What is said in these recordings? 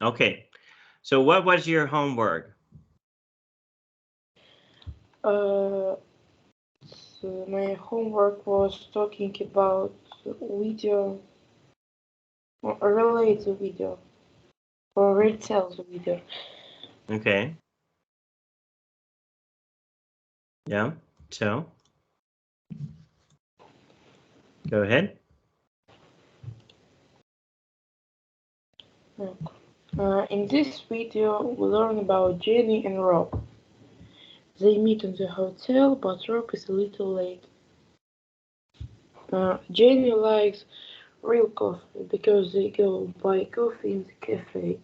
Okay. So what was your homework? So my homework was talking about video, or related video, or retell the video. Okay. Yeah. So go ahead. In this video, we learn about Jenny and Rob. They meet in the hotel, but Rob is a little late. Jenny likes real coffee because they go buy coffee in the cafe.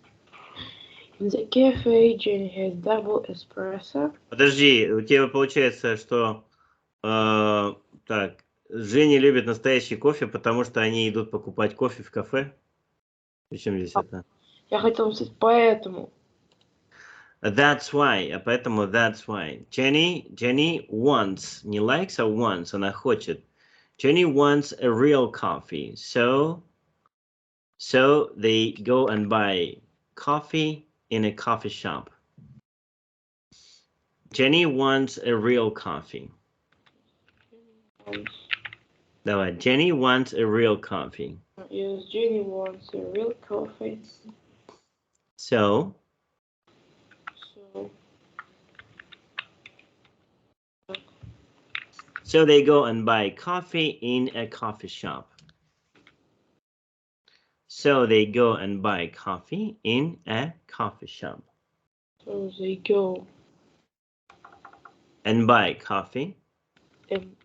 In the cafe, Jenny has double espresso. Подожди, у тебя получается, что так, Женя любит настоящий кофе, потому что они идут покупать кофе в кафе. Причем здесь это? Я хотел сказать поэтому. That's why, а поэтому that's why. Jenny wants, не likes, а wants, она хочет. Jenny wants a real coffee, so they go and buy coffee in a coffee shop. Jenny wants a real coffee. Давай, Jenny wants a real coffee. Yes, Jenny wants a real coffee. So they go and buy coffee in a coffee shop. So they go and buy coffee in a coffee shop. So they go and buy coffee and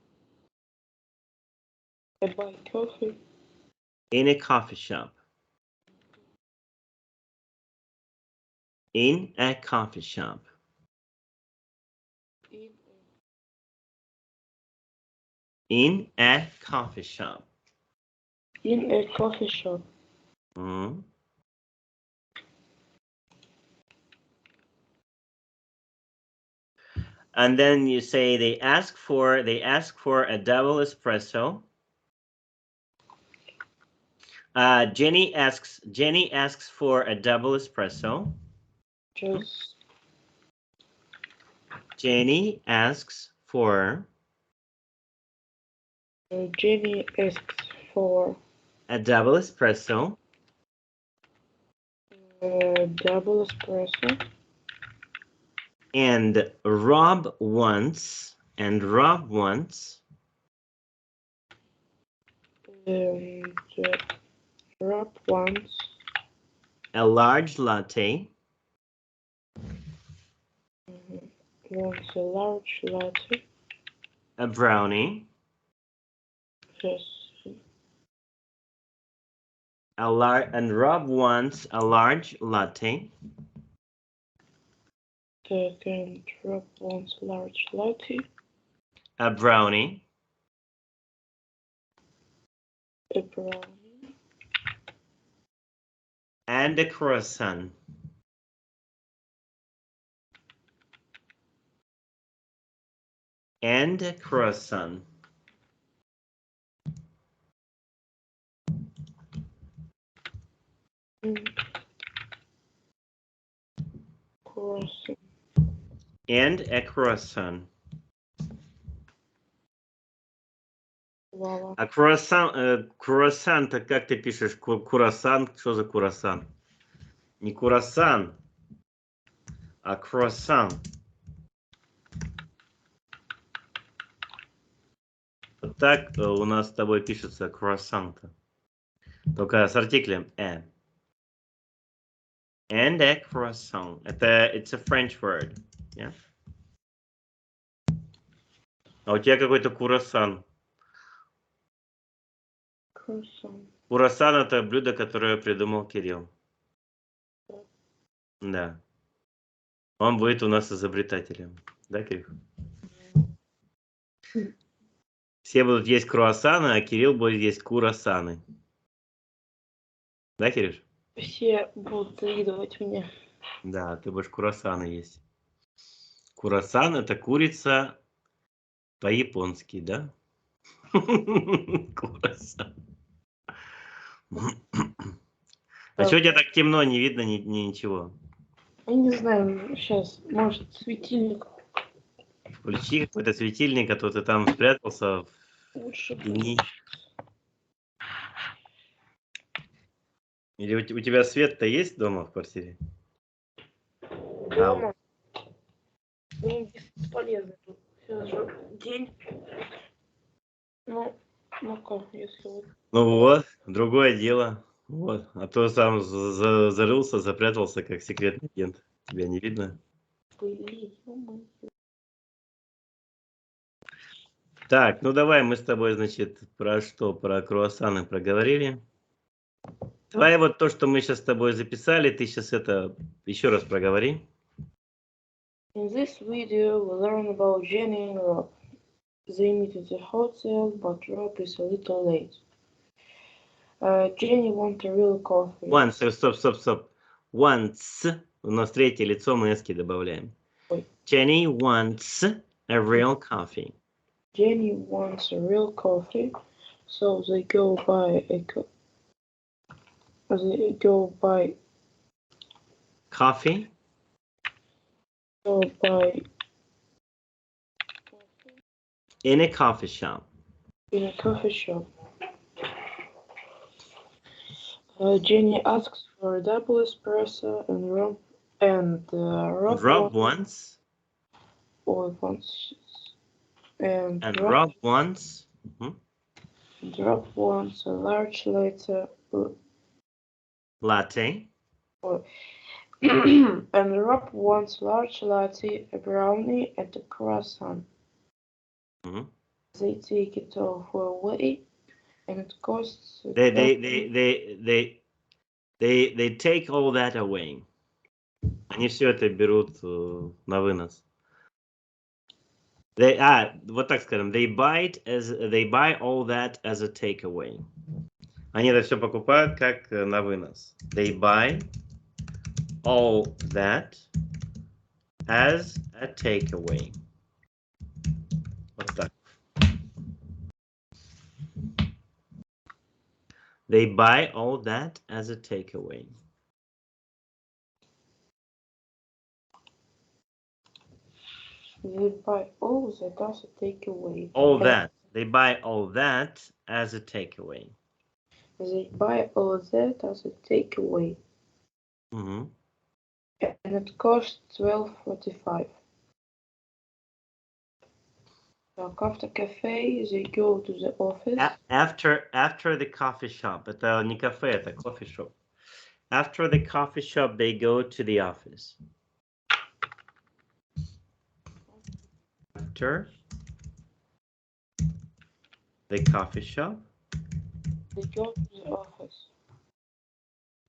buy coffee in a coffee shop. In a coffee shop. In a coffee shop. In a coffee shop. Mm-hmm. And then you say they ask for a double espresso. Jenny asks for a double espresso. Just Jenny asks for Jenny asks for a double espresso. Double espresso. And Rob wants Rob wants a large latte. Wants a large latte. A brownie. Yes. And Rob wants a large latte. And Rob wants a large latte. A brownie. A brownie. And a croissant. And a croissant. Croissant. And a croissant. Wow. А круассан-то как ты пишешь? Курасан? Что за курасан? Не курасан, а круассан. Вот так у нас с тобой пишется круассан-то. Только с артиклем «э». And a croissant. It's a French word. Yeah? А у тебя какой-то курасан. Курасан это блюдо, которое придумал Кирилл. Да. Он будет у нас изобретателем. Да, Кирилл? Все будут есть круассаны, а Кирилл будет есть курасаны. Да, Кирюш? Все будут завидовать мне. Да, ты будешь круассаны есть. Курасан это курица по-японски, да? Курасан. А что у тебя так темно, не видно ничего? Я не знаю, сейчас, может, светильник Включи какой-то светильник, а то ты там спрятался в лучше тени. будет. Или у тебя свет-то есть дома в квартире? Дома. Ну, бесполезно. Сейчас же день. Ну-ка, если вот... Ну вот, другое дело. Вот. А то сам зарылся, запрятался, как секретный агент. Тебя не видно? Блин, ё-моё. Так, ну давай мы с тобой, значит, про что? Про круассаны проговорили. Давай вот то, что мы сейчас с тобой записали, ты сейчас это еще раз проговори. In this video, we learn about Jenny and Rob. They meet at the hotel, but Rob is a little late. Jenny wants a real coffee. Once, стоп. Once, у нас третье лицо, мы эски добавляем. Ой. Jenny wants a real coffee. Jenny wants a real coffee, so they go buy Coffee in a coffee shop. In a coffee shop. Jenny asks for a double espresso, and Rob wants. And Rob wants. Rob wants a large Latte. And Rob wants large latte, a brownie, and a croissant. They take it all away, and it costs. They take all that away. Они все это берут на вынос. Вот так скажем, they buy all that as a takeaway. Они это все покупают как на вынос. They buy all that as a takeaway. Вот так. They buy all that as a takeaway. They buy all that as a takeaway. All that. They buy all that as a takeaway. They buy all that as a takeaway. Mm-hmm. And it costs $12.45. After cafe, they go to the office. After the coffee shop. Это не кафе, это coffee shop. After the coffee shop, they go to the office. After the coffee shop, they go to the office.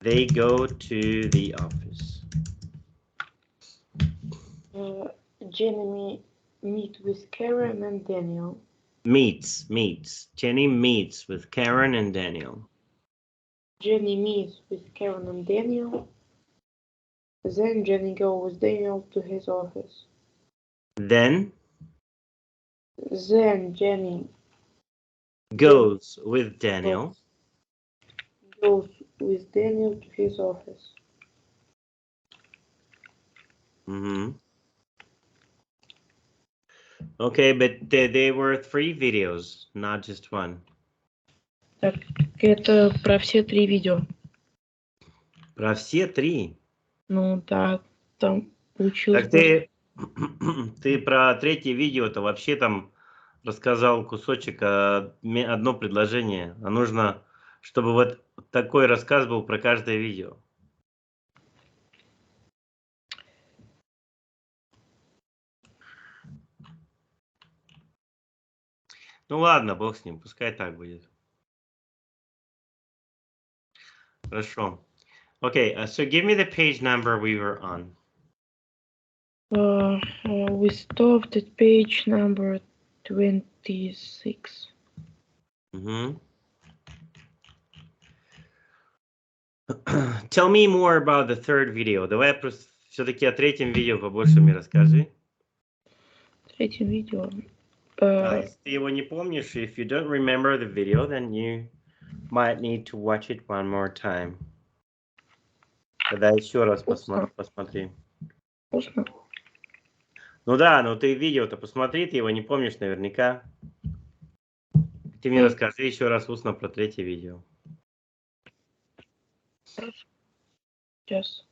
They go to the office. Jenny meets with Karen and Daniel. Meets. Jenny meets with Karen and Daniel. Jenny meets with Karen and Daniel. Then Jenny goes with Daniel to his office. Then Jenny goes with Daniel. Goes with Daniel to his office. Mm-hmm. Okay, but there were 3 videos, not just one. Так, это про все 3 видео. Про все 3? Ну да, там получилось. Так ты про 3-е видео-то вообще там рассказал кусочек, одно предложение. А нужно, чтобы вот такой рассказ был про каждое видео. Ну ладно, бог с ним, пускай так будет. Хорошо. Okay, so give me the page number we were on. We stopped at page number 26. Mm-hmm. Tell me more about the 3rd video. Давай просто все-таки о 3-м видео побольше мне расскажи. 3-м видео. Если ты его не помнишь, if you don't remember the video, then you Might need to watch it one more time. Тогда еще раз посмотри. Вкусно? Ну да, но ты видео-то посмотри, ты его не помнишь наверняка. Ты мне расскажи еще раз устно про третье видео. Сейчас.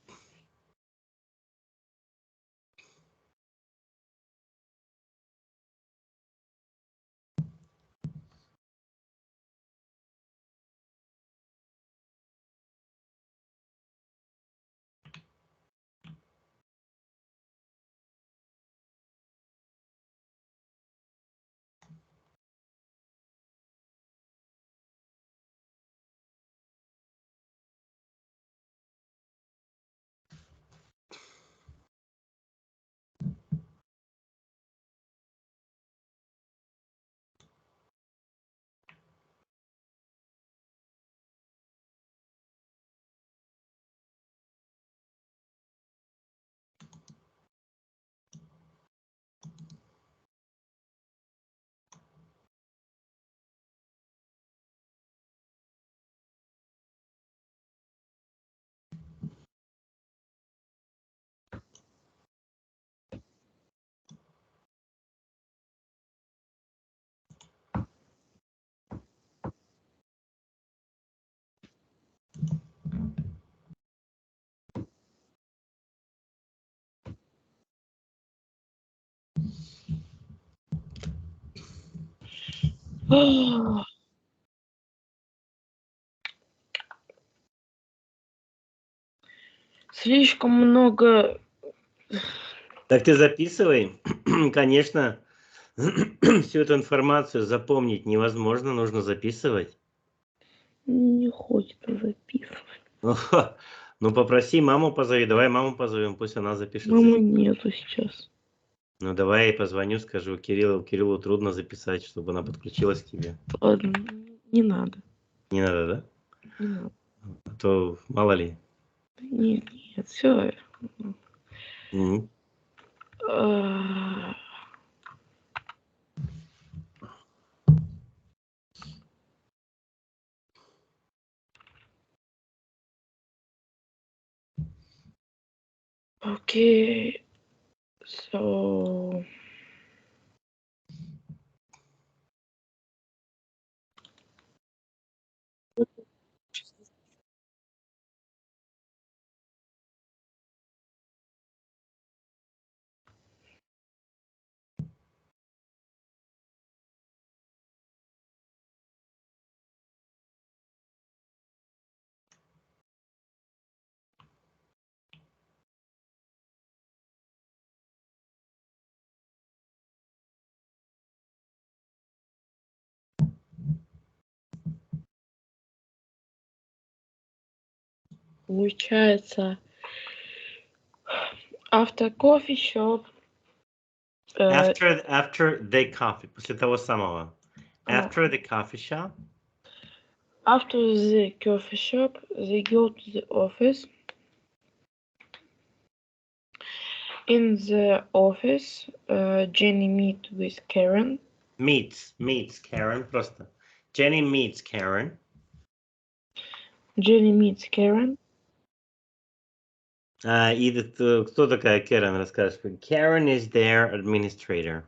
Слишком много. Так ты записывай. Конечно, всю эту информацию запомнить невозможно, нужно записывать. Не хочет записывать. Ну попроси маму позови, давай маму позовем, пусть она запишет. Мамы нету сейчас. Ну давай я позвоню, скажу Кириллу трудно записать, чтобы она подключилась к тебе. Ладно, не надо. Не надо, да? Не надо. А то мало ли. Нет, все. Мгм. Okay, so получается after coffee shop. After the coffee, после того самого. After the coffee shop. After the coffee shop, they go to the office. In the office, Jenny meets with Karen. Meets Karen просто. Jenny meets Karen. Jenny meets Karen. И кто такая Karen, расскажешь? Karen is their administrator.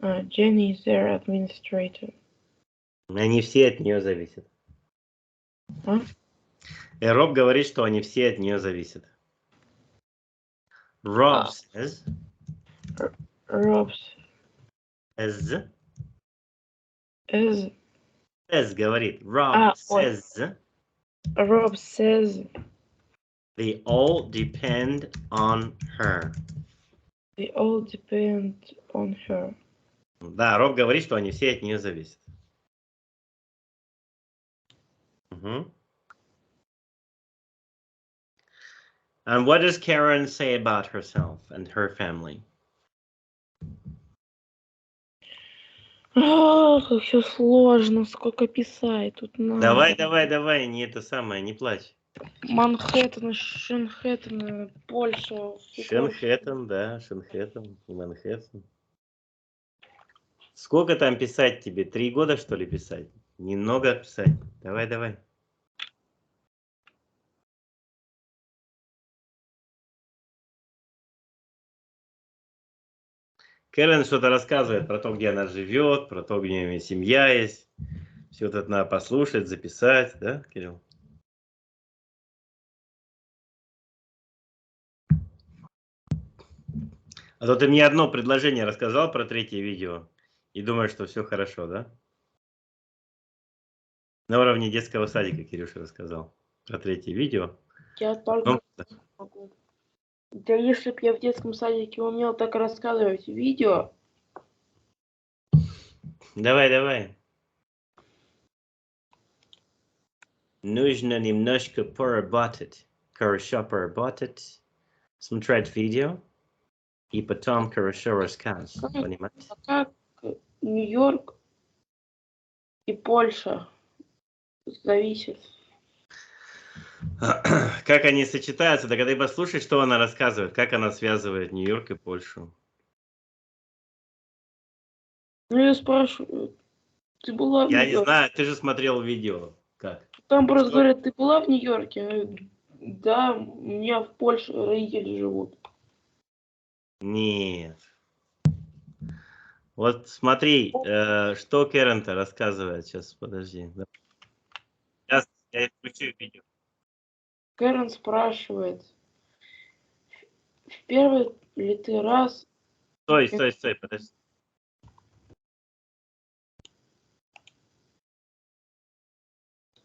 Jenny is their administrator. Они все от нее зависят. А? И Роб говорит, что они все от нее зависят. Rob says. Rob says говорит. Rob says. Rob says. They all depend on her. They all depend on her. Да, Роб говорит, что они все от нее зависят. Угу. And what does Karen say about herself and her family? Как все сложно, сколько писать тут надо. Давай, не это самое, не плачь. Манхэттен, Шенхэттен, Польша. Шенхэттен, да, Шенхэттен, Манхэттен. Сколько там писать тебе? 3 года, что ли, писать? Немного писать. Давай, давай. Кэрен что-то рассказывает про то, где она живет, про то, где у нее семья есть. Все это надо послушать, записать, да, Кирилл? А то ты мне одно предложение рассказал про третье видео и думаешь, что все хорошо, да? На уровне детского садика Кирюша рассказал про третье видео. Я только могу. Да если б я в детском садике умел так рассказывать видео. Давай, давай. Нужно немножко поработать. Хорошо поработать. Смотреть видео. И потом хорошо рассказывать. Понимаете? Как Нью-Йорк и Польша зависят. Как они сочетаются? Да когда послушай, что она рассказывает, как она связывает Нью-Йорк и Польшу. Ну я спрашиваю, ты была в Я не Нью-Йорке? знаю, ты же смотрел видео. Как? Там просто Что? говорят, ты была в Нью-Йорке? Я говорю, да, у меня в Польше родители живут. Нет. Вот смотри, что Кэрен-то рассказывает. Сейчас, подожди. Сейчас я включу видео. Кэрон спрашивает, в первый ли ты раз Стой, подожди.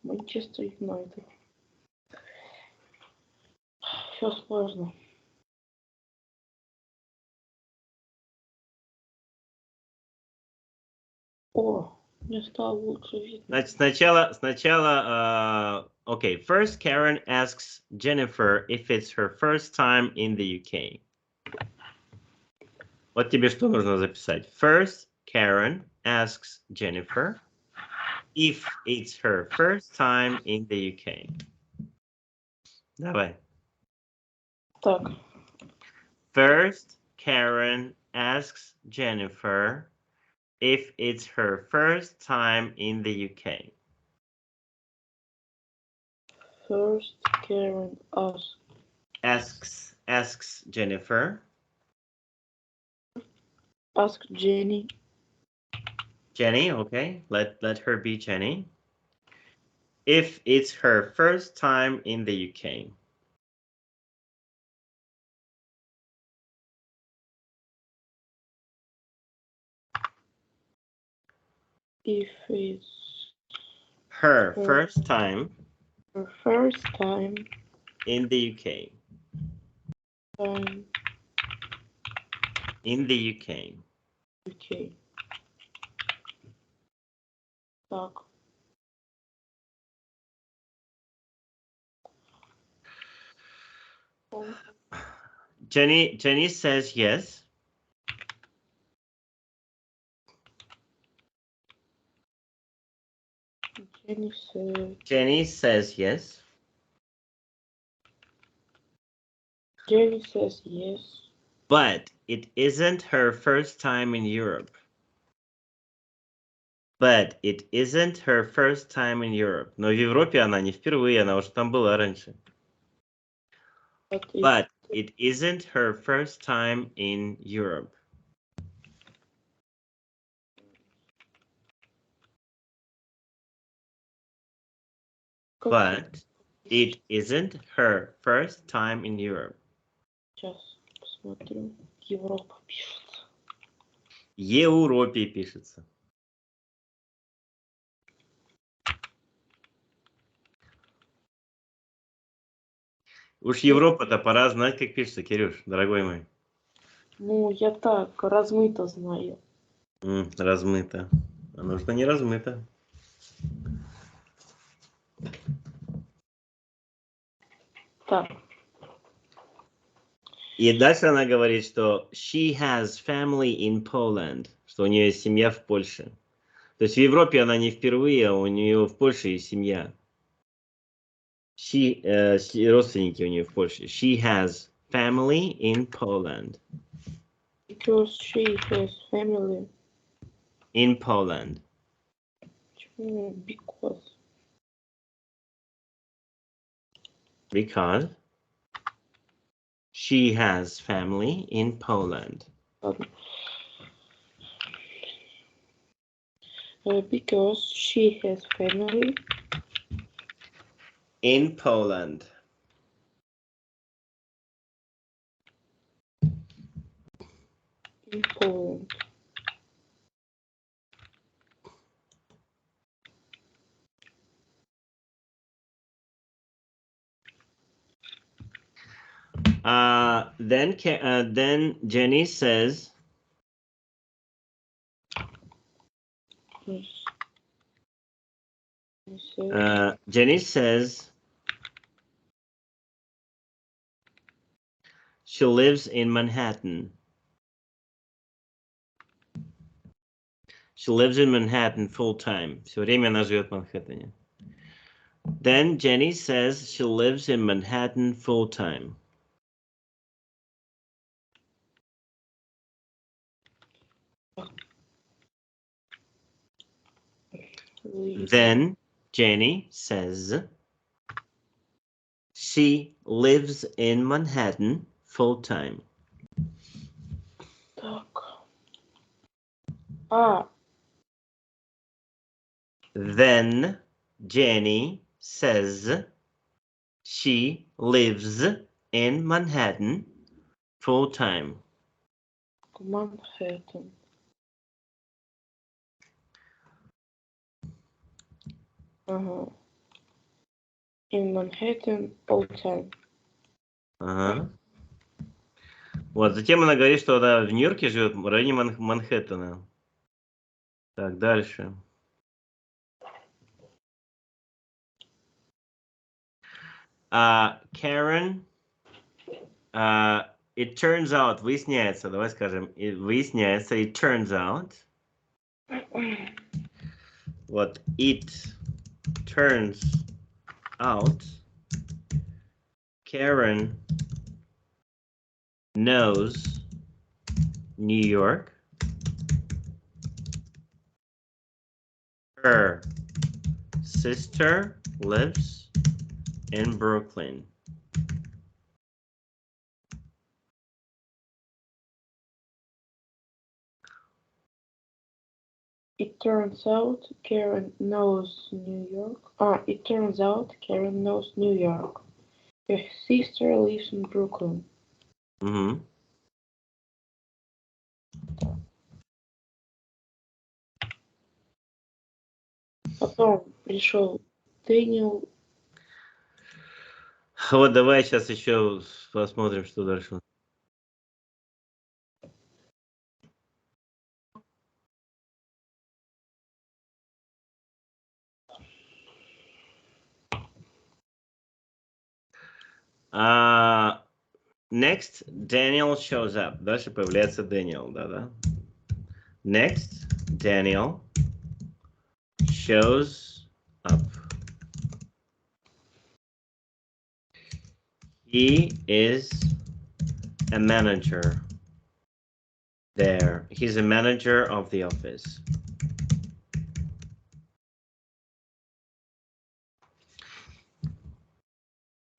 Манчестер Юнайтед? Все сложно. О, мне стало лучше видно. Значит, сначала, okay. First, Karen asks Jennifer if it's her first time in the UK. Вот тебе что нужно записать. First, Karen asks Jennifer if it's her first time in the UK. Давай. Так. First, Karen asks Jennifer if it's her first time in the UK. First, Karen Asks Jennifer. Ask Jenny. Jenny, okay. Let her be Jenny. If it's her first time in the UK. If it's Her first time her first time in the UK. In the UK. UK. Так. Jenny says yes. Jenny says yes. Jenny says yes. But it isn't her first time in Europe. But it isn't her first time in Europe. Но в Европе она не впервые, она уже там была раньше. But it isn't her first time in Europe. But it isn't her first time in Europe. Сейчас посмотрю. Европа пишется. Европе пишется. Уж Европа-то пора знать, как пишется, Кирюш, дорогой мой. Ну, я так, размыто знаю. Размыто. А нужно не размыто. Так. И дальше она говорит, что she has family in Poland, что у нее есть семья в Польше. То есть в Европе она не впервые, а у нее в Польше есть семья. Родственники у нее в Польше. She has family in Poland. Because she has family In Poland. Because. Because she has family in Poland. Because she has family in Poland. in Poland. Then Jenny says, Jenny says she lives in Manhattan. She lives in Manhattan full time. Все время она живет в Манхэттене. Then Jenny says she lives in Manhattan full time. Then Jenny says she lives in Manhattan full time. Then Jenny says she lives in Manhattan full time. Manhattan. In Manhattan all time. Ага. Вот, затем она говорит, что она в Нью-Йорке живет в районе Манхэттена. Так, дальше. Karen, it turns out, выясняется, давай скажем, выясняется, it turns out. Вот, it turns out Karen knows New York. Her sister lives in Brooklyn. It turns out Karen knows New York. It turns out Karen knows New York. Her sister lives in Brooklyn. Mm-hmm. Потом пришел Дэниел. Вот давай сейчас еще посмотрим, что дальше. Next, Daniel shows up. Дальше появляется Дэниел, да-да. Next, Daniel shows up. He is a manager there. He's a manager of the office.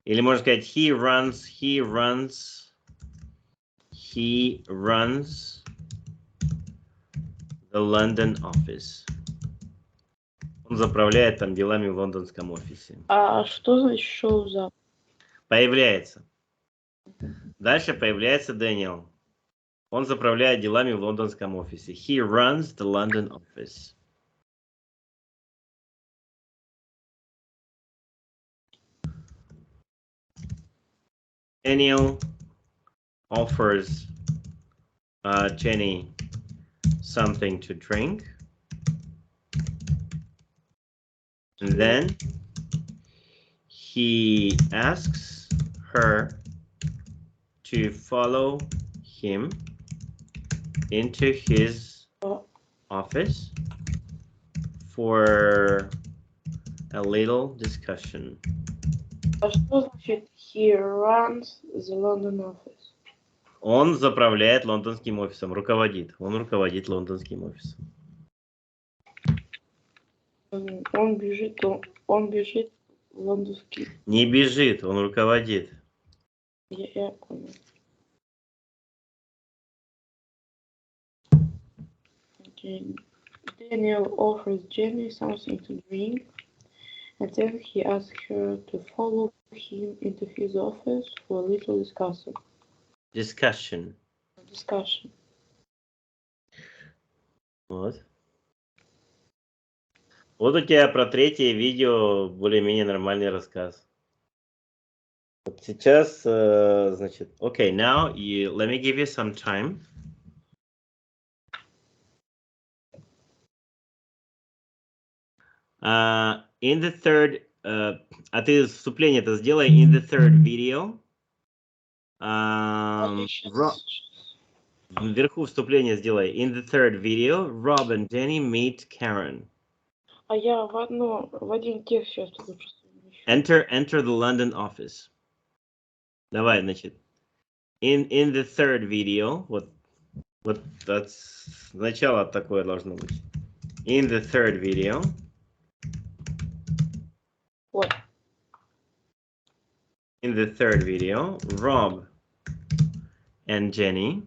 Или можно сказать, he runs the London office. Он заправляет там делами в лондонском офисе. А что значит shows up? Появляется. Дальше появляется Дэниел. Он заправляет делами в лондонском офисе. He runs the London office. Daniel offers Jenny something to drink. And then he asks her to follow him into his office for a little discussion. А что значит he runs the London office? Он заправляет лондонским офисом, руководит. Он руководит лондонским офисом. Он бежит в лондонский. Не бежит, он руководит. Я понял. Daniel offers Jenny something to drink, and then he asks her to follow him into his office for a little discussion. Discussion. Вот. Вот у тебя про третье видео более-менее нормальный рассказ. Вот сейчас, значит, okay, now let me give you some time. In the third, а ты вступление-то сделай in the third video. Вверху вступление сделай. In the third video, Rob and Jenny meet Karen. А я в один текст сейчас лучше. Enter the London office. Давай, значит. In the third video, вот сначала такое должно быть. In the third video. Вот. In the third video, Rob and Jenny.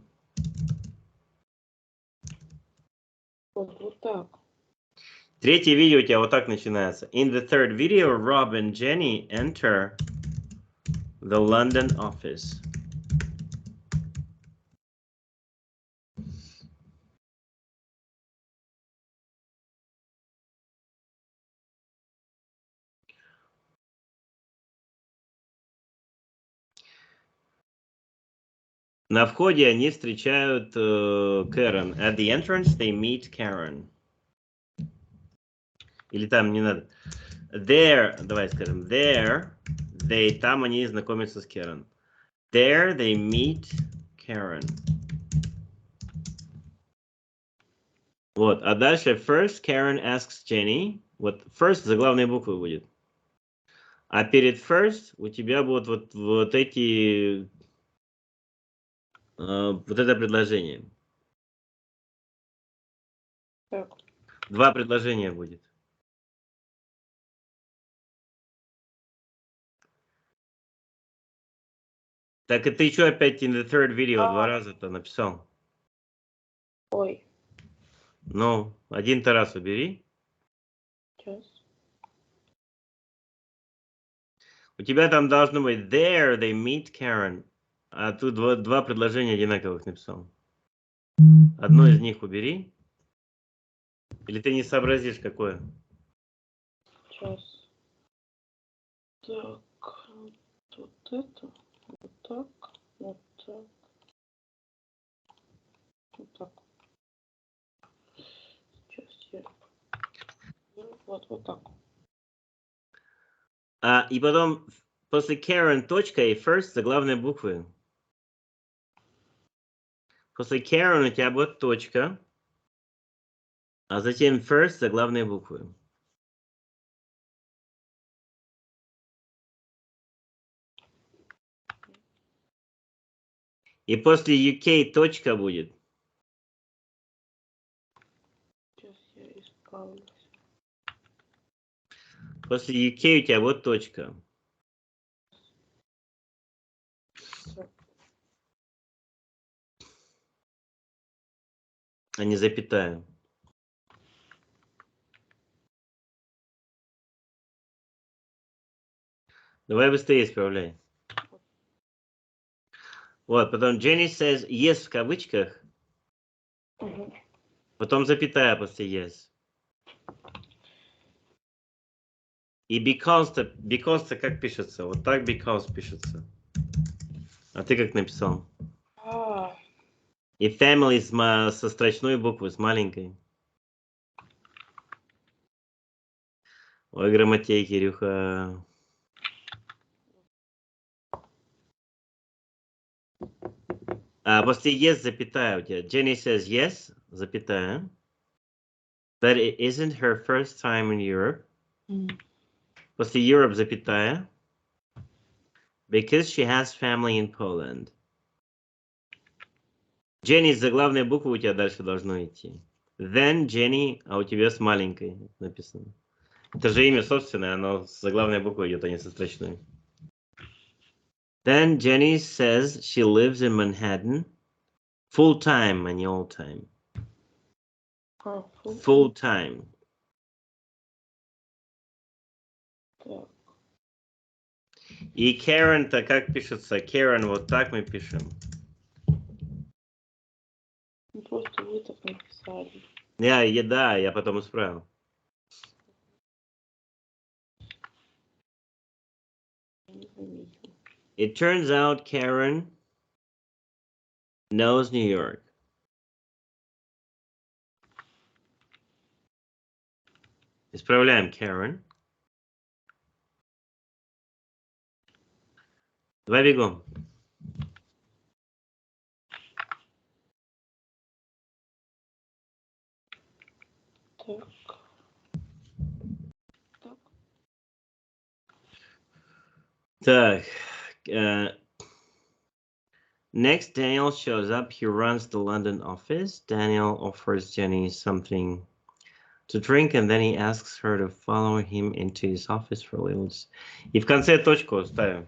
Вот так. Третье видео у тебя вот так начинается. In the third video, Rob and Jenny enter the London office. На входе они встречают Кэрон. At the entrance they meet Karen. Или там не надо. There, давай скажем, there, там они знакомятся с Karen. There they meet Karen. Вот, а дальше first Karen asks Jenny. Вот first заглавные буквы будет. А перед first у тебя будут вот эти, вот это предложение. Так. Два предложения будет. Так и ты что опять in the third video два раза-то написал? Ой. Ну, один-то раз убери. Сейчас. У тебя там должно быть there they meet Karen. А тут два предложения одинаковых написал. Одно из них убери. Или ты не сообразишь, какое? Сейчас. Так. Вот это. Вот так. Вот так. Вот так. Сейчас я. Вот так. И потом после Karen точка и first заглавные буквы. После Karen у тебя будет точка, а затем first заглавные буквы. И после UK точка будет. Сейчас я исправлюсь. После UK у тебя вот точка. А не запятая. Давай быстрее исправляй. Вот, потом Jenny says yes в кавычках. Потом запятая после yes. И because-то как пишется? Вот так because пишется. А ты как написал? И family со строчной буквы, с маленькой. Ой, грамотей, Кирюха. А после yes запятая у тебя. Jenny says yes, запятая. But it isn't her first time in Europe. После Europe запятая. Because she has family in Poland. Jenny с заглавной буквы у тебя дальше должно идти. Then Jenny, а у тебя с маленькой написано. Это же имя собственное, оно с заглавной буквой идет, а не со строчной. Then Jenny says she lives in Manhattan full time, а не all time. Full time. Так. И Karen-то как пишется? Karen вот так мы пишем. Ну, просто вы так написали. Я потом исправил. Не заметил. It turns out Karen knows New York. Исправляем Karen. Давай бегом. Так. Так. Так. Next, Daniel shows up. He runs the London office. Daniel offers Jenny something to drink, and then he asks her to follow him into his office for a little. И в конце точку ставим.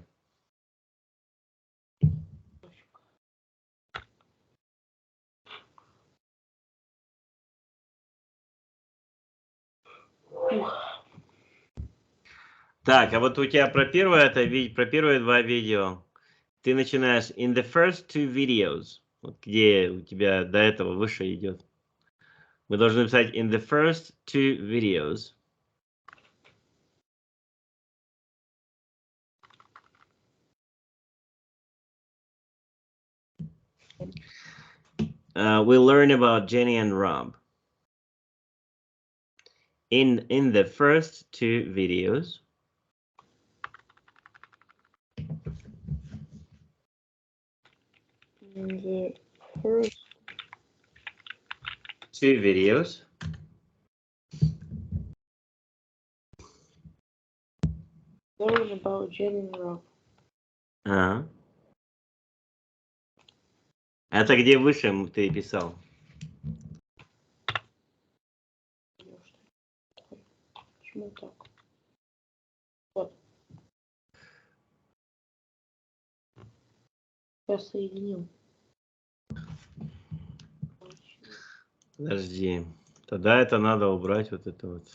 Так, а вот у тебя про первое про первые два видео. Ты начинаешь in the first two videos, вот где у тебя до этого выше идет. Мы должны писать in the first two videos. We learn about Jenny and Rob. In the first two videos. In the first Two videos. learn about Jenny and Rob. А. Это где выше ты писал? Почему так? Вот. Я соединил. Подожди. Тогда это надо убрать вот это вот.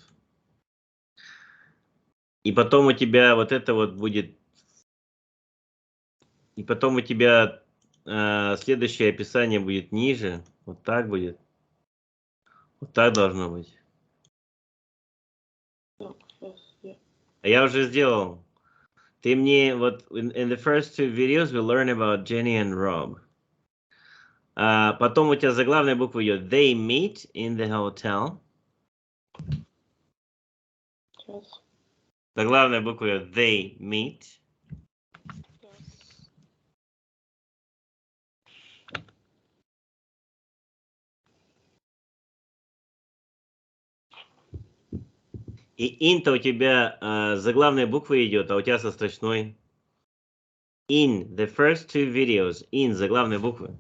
И потом у тебя вот это вот будет. И потом у тебя следующее описание будет ниже. Вот так будет. Вот так должно быть. Так, сейчас я. А я уже сделал. Ты мне вот in the first two videos we learn about Jenny and Rob. Потом у тебя заглавная буква идет. They meet in the hotel. Сейчас. Заглавная буква идет. They meet. И in-то у тебя заглавная буква идет, а у тебя со строчной. In the first two videos. In заглавная буква.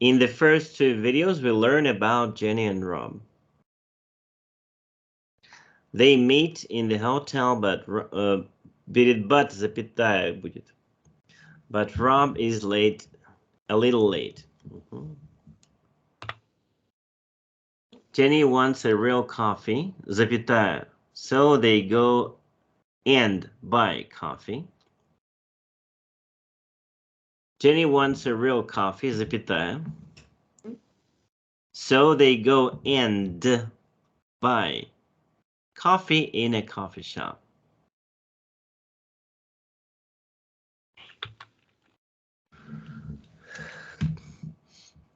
In the first two videos, we learn about Jenny and Rob. They meet in the hotel, but запятая будет. But Rob is late, a little late. Jenny wants a real coffee, запятая. So they go and buy coffee. Jenny wants a real coffee, запятая. So they go and buy coffee in a coffee shop.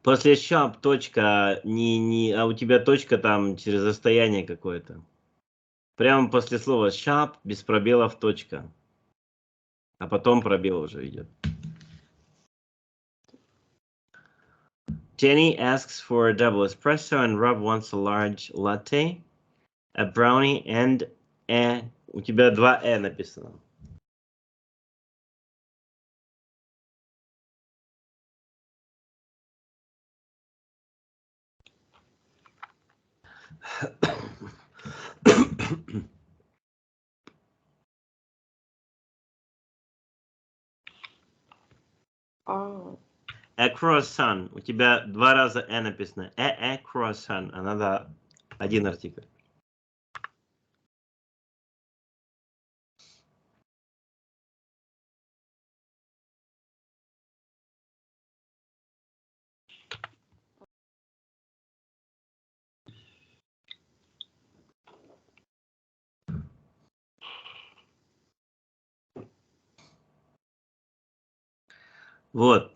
После shop точка, а у тебя точка там через расстояние какое-то. Прямо после слова shop без пробелов точка. А потом пробел уже идет. Jenny asks for a double espresso and Rob wants a large latte, a brownie and a... У тебя два написано. A croissant. У тебя два раза написано. A croissant. А надо один артикль. Вот.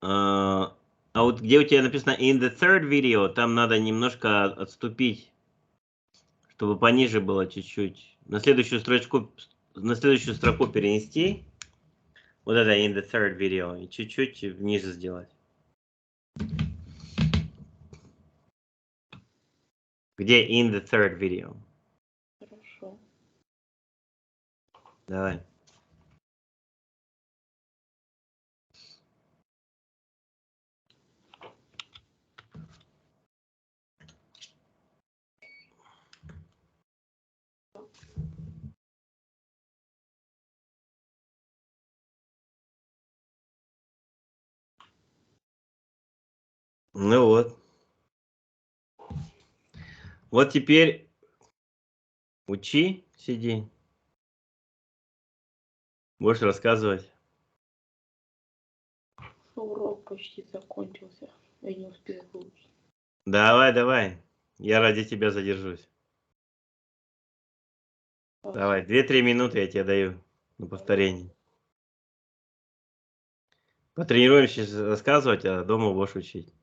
А вот где у тебя написано in the third video, там надо немножко отступить, чтобы пониже было чуть-чуть. На следующую строку перенести. Вот это in the third video. И чуть-чуть ниже сделать. Где in the third video? Хорошо. Давай. Ну вот. Вот теперь учи, сиди. Будешь рассказывать. Урок почти закончился. Я не успела выучить. Давай. Я ради тебя задержусь. Давай, 2-3 минуты я тебе даю на повторение. Потренируемся рассказывать, а дома будешь учить.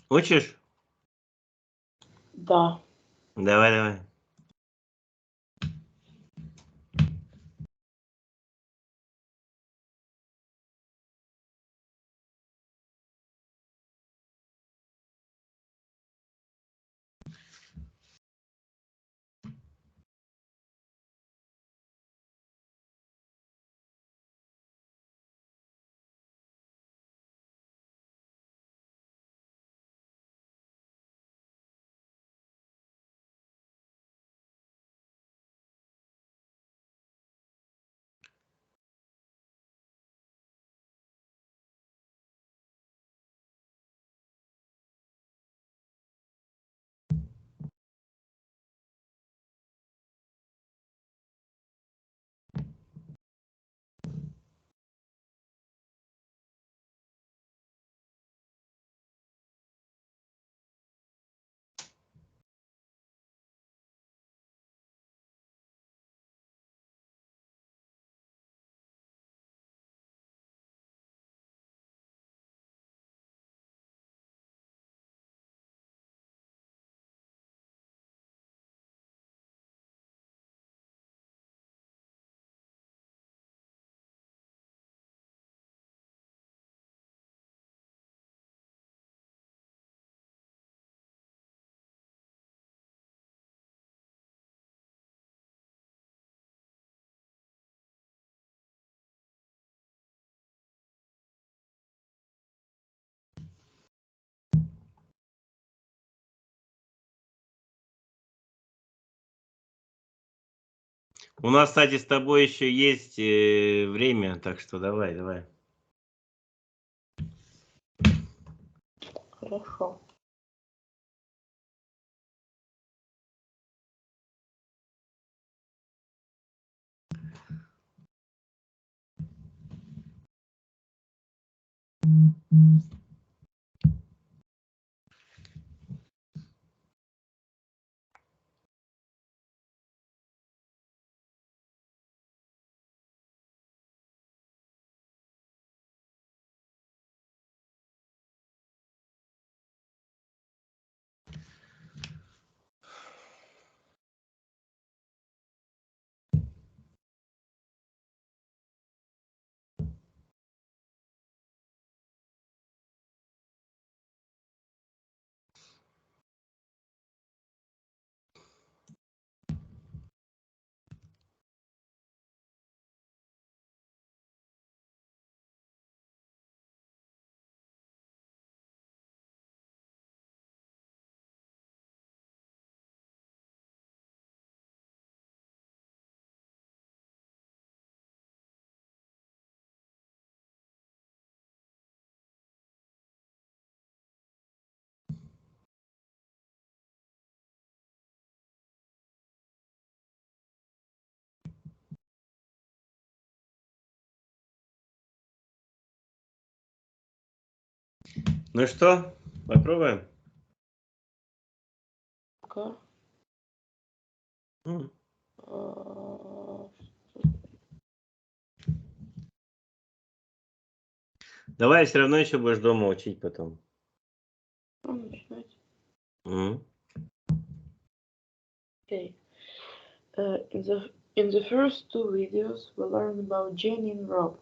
Учишь? Да. Давай. У нас, кстати, с тобой еще есть время, так что давай. Хорошо. Ну что, попробуем? Пока. М. А, Давай, все равно еще будешь дома учить потом. Что начинать? М. Okay. In the first two videos, we learned about Jenny and Rob.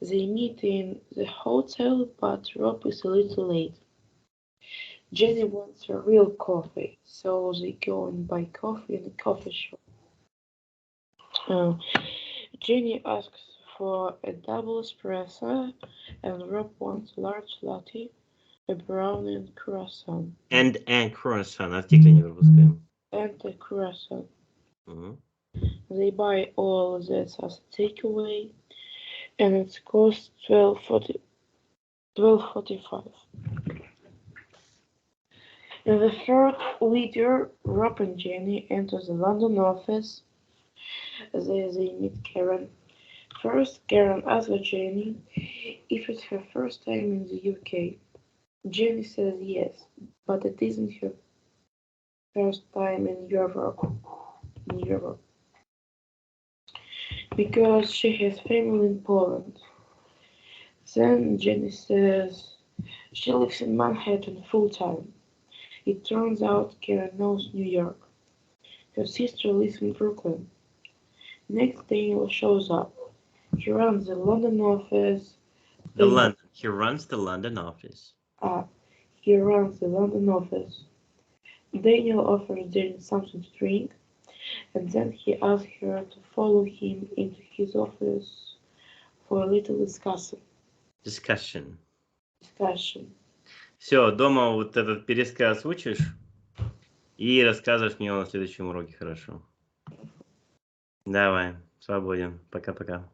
They meet in the hotel, but Rob is a little late. Jenny wants a real coffee, so they go and buy coffee in a coffee shop. Jenny asks for a double espresso, and Rob wants a large latte, a brownie and croissant. And croissant. Артикли не пропускаем. And a croissant. Мгм. They buy all this as a takeaway, and it costs $12.45. In the third video, Rob and Jenny enter the London office. There they meet Karen. First, Karen asks Jenny if it's her first time in the UK. Jenny says yes, but it isn't her first time in Europe. Because she has family in Poland. Then Jenny says she lives in Manhattan full time. It turns out Karen knows New York. Her sister lives in Brooklyn. Next, Daniel shows up. He runs the London office. He runs the London office. He runs the London office. Daniel offers Jenny something to drink, and then he asks her to follow him into his office for a little Discussion. discussion. Все, дома вот этот пересказ учишь и рассказываешь мне его на следующем уроке, хорошо? Давай, свободен. Пока-пока.